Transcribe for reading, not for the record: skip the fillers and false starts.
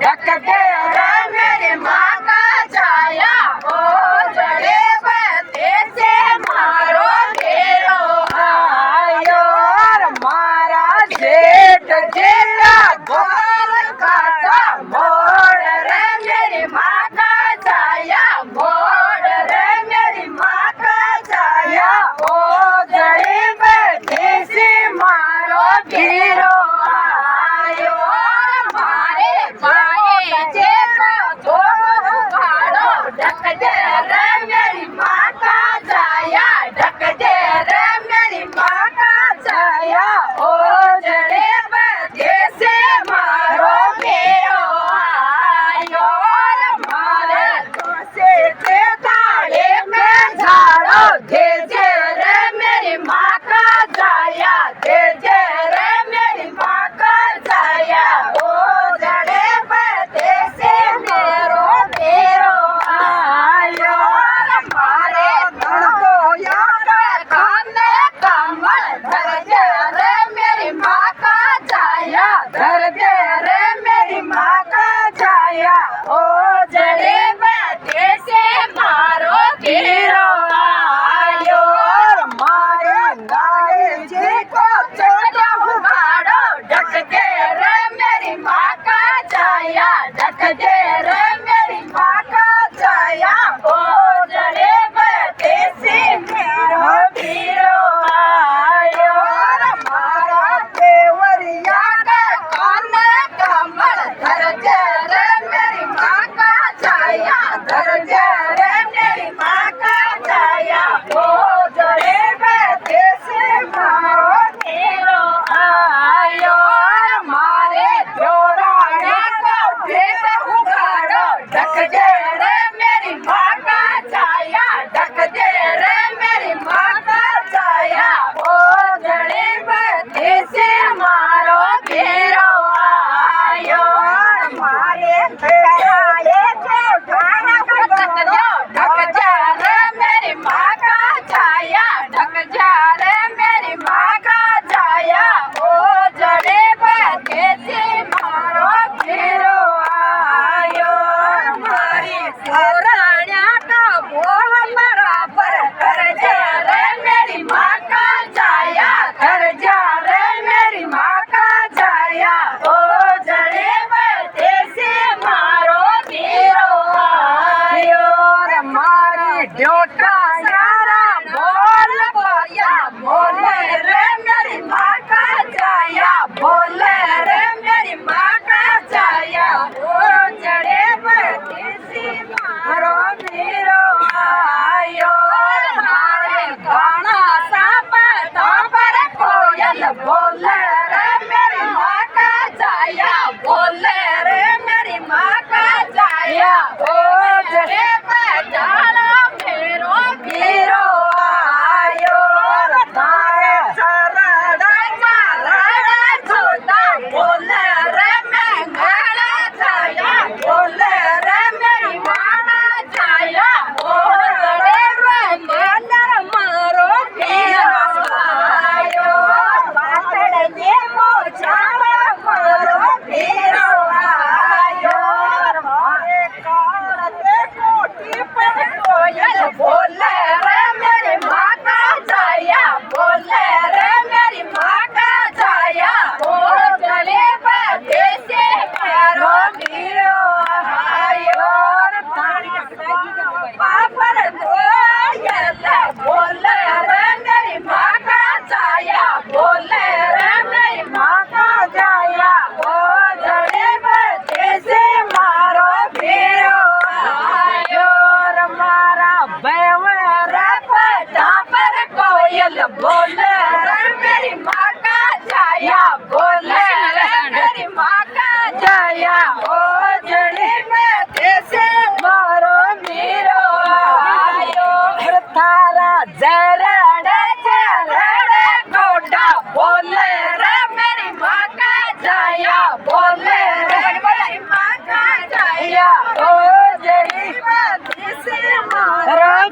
ढक दे रे मेरी माँ का छाया ओ जड़े बते से मारो घेरो आयो मारा जेठ जेला गोल काचा मोड़ रे मेरी माँ का छाया मोड़ रे मेरी माँ का छाया ओ जड़े बते से मारो घेरो आयो मारे भाई जे थोड़ो भाड़ो ढक दे रे मेरी माँ का छाया ढक दे रे मेरी माँ का छाया ओ जड़े बते से मारो घेरो आयो मारे तुझसे के ताले में झाड़ो दे रे मेरी माँ का छाया दे रे मेरी माँ का छाया ओ जड़े बते से मारो घेरो आयो मारे धड़ को याद खाने कमल धर दे रे मेरी माँ का छाया धर दे रे मेरी माँ का छाया ओ जड़े बते से मारो घेरो आयो मारे गाड़ी जी को छोड़ो उगाड़ो ढक दे रे मेरी माँ का छाया ढक दे रे मेरी माँ का छाया ओ जड़े बते से मारो घेरो आयो मारा देवरिया का कान कमल धर दे रे मेरी माँ का छाया धर दे रे मेरी माँ का छाया ओ जड़े बते से मारो घेरो आयो मारे जोराया को भेद उगाड़ो ढक दे रे मेरी माँ का छाया ढक दे रे मेरी माँ का छाया ओ जड़े बते से मारो घेरो आयो मारे घराए को ढाना ढक जा रे मेरी माँ का छाया ढक जा रे मेरी माँ का छाया ओ जड़े बते से मारो घेरो आयो मारी घराया का बोल बराबर कर जा रे मेरी माँ का छाया कर जा रे मेरी माँ का छाया ओ जड़े बते से मारो घेरो आयो मारी ड्योटा यारा बोल बोया बोले रे मेरी माँ का छाया बोले रे मेरी माँ का छाया ओ जड़े बते से मारो घेरो आयो मारे गाना साप पर कोयल बोले रे मेरी माँ का छाया बोले रे मेरी माँ का छाया ओ जड़े बचाना घेरो घेरो आयो तारे सरड़ा मारड़ा छोटा बोले रे मैं घड़ा छाया बोले रे मेरी माँ का छाया ओ जड़े बचाना मारो घेरो आयो पातड़ दे मोछाड़ा मारो घेरो आयो मारे कालते कोठी पर कोयल बोले रे मेरी माँ का छाया बोले रे मेरी माँ का छाया ओ जड़े बते से मारो घेरो आयो पापड़ कोयल बोले रे मेरी माँ का छाया बोले रे मेरी माँ का छाया ओ जड़े बते से मारो घेरो आयो मारा बेवरा पटा पर कोयल बोले रे मेरी माँ का छाया बोले रे मेरी माँ का छाया ओ जड़े बते से मारो घेरो आयो थारा जरड़ा जरड़ा गोटा बोले रे मेरी माँ का छाया बोले रे मेरी माँ का छाया ओ जड़ी बते से मारो